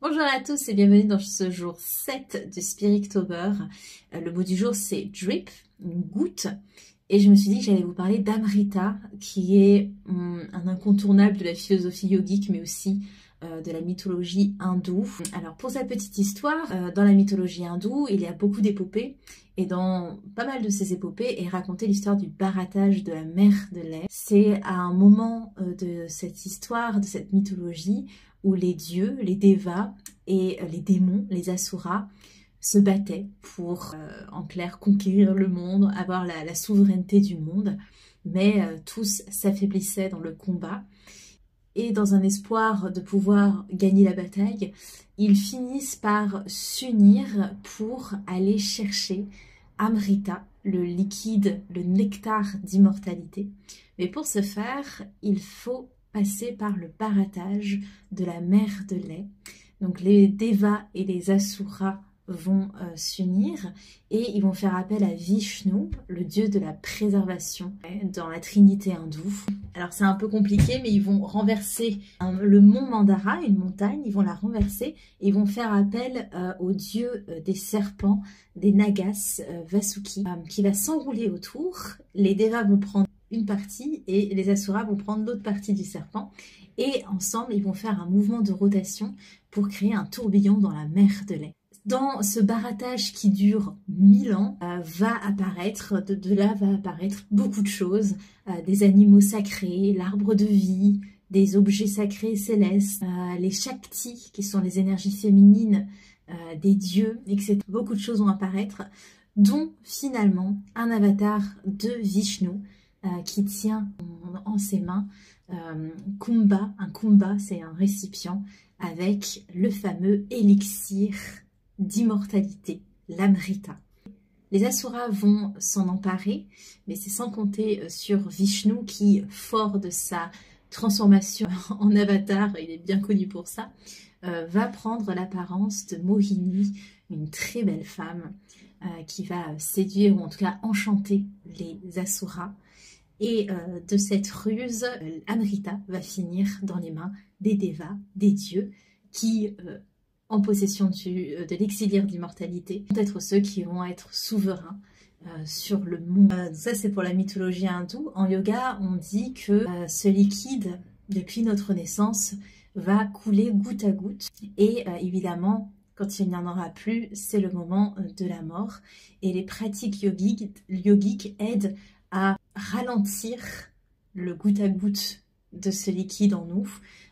Bonjour à tous et bienvenue dans ce jour 7 du Spirittober. Le mot du jour c'est drip, une goutte. Et je me suis dit que j'allais vous parler d'Amrita, qui est un incontournable de la philosophie yogique, mais aussi de la mythologie hindoue. Alors pour cette petite histoire, dans la mythologie hindoue, il y a beaucoup d'épopées. Et dans pas mal de ces épopées est racontée l'histoire du barattage de la mer de lait. C'est à un moment de cette histoire, de cette mythologie, où les dieux, les devas et les démons, les asuras, se battaient pour, en clair, conquérir le monde, avoir la souveraineté du monde, mais tous s'affaiblissaient dans le combat. Et dans un espoir de pouvoir gagner la bataille, ils finissent par s'unir pour aller chercher Amrita, le liquide, le nectar d'immortalité. Mais pour ce faire, il faut passer par le barattage de la mer de lait. Donc les devas et les asuras vont s'unir et ils vont faire appel à Vishnu, le dieu de la préservation dans la trinité hindoue. Alors c'est un peu compliqué, mais ils vont renverser le mont Mandara, une montagne, ils vont la renverser et ils vont faire appel au dieu des serpents, des Nagas, Vasuki, qui va s'enrouler autour. Les devas vont prendre une partie et les asuras vont prendre l'autre partie du serpent et ensemble ils vont faire un mouvement de rotation pour créer un tourbillon dans la mer de lait. Dans ce barattage qui dure 1000 ans, va apparaître, de là va apparaître beaucoup de choses, des animaux sacrés, l'arbre de vie, des objets sacrés célestes, les Shaktis qui sont les énergies féminines des dieux, etc. Beaucoup de choses vont apparaître, dont finalement un avatar de Vishnu, qui tient en ses mains Kumbha. Un Kumbha, c'est un récipient avec le fameux élixir d'immortalité, l'Amrita. Les asuras vont s'en emparer, mais c'est sans compter sur Vishnu qui, fort de sa transformation en avatar, il est bien connu pour ça, va prendre l'apparence de Mohini, une très belle femme qui va séduire ou en tout cas enchanter les asuras. Et de cette ruse, Amrita va finir dans les mains des devas, des dieux, qui, en possession de l'exilire d'immortalité, vont être ceux qui vont être souverains sur le monde. Ça, c'est pour la mythologie hindoue. En yoga, on dit que ce liquide, depuis notre naissance, va couler goutte à goutte. Et évidemment, quand il n'y en aura plus, c'est le moment de la mort. Et les pratiques yogiques aident à ralentir le goutte à goutte de ce liquide en nous,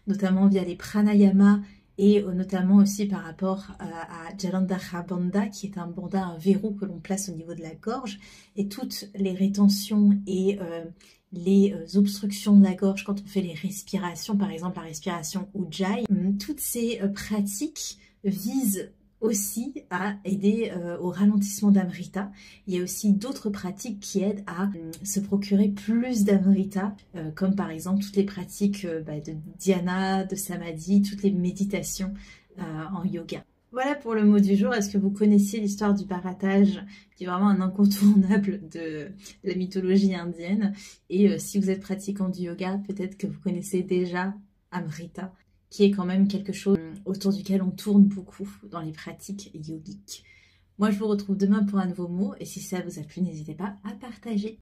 notamment via les pranayama et notamment aussi par rapport à Jalandhara Bandha, qui est un bandha, un verrou que l'on place au niveau de la gorge, et toutes les rétentions et les obstructions de la gorge quand on fait les respirations, par exemple la respiration Ujjayi. Toutes ces pratiques visent aussi à aider au ralentissement d'Amrita. Il y a aussi d'autres pratiques qui aident à se procurer plus d'Amrita, comme par exemple toutes les pratiques de dhyana, de samadhi, toutes les méditations en yoga. Voilà pour le mot du jour. Est-ce que vous connaissiez l'histoire du barattage, qui est vraiment un incontournable de la mythologie indienne? Et si vous êtes pratiquant du yoga, peut-être que vous connaissez déjà Amrita, qui est quand même quelque chose autour duquel on tourne beaucoup dans les pratiques yogiques. Moi, je vous retrouve demain pour un nouveau mot, et si ça vous a plu, n'hésitez pas à partager.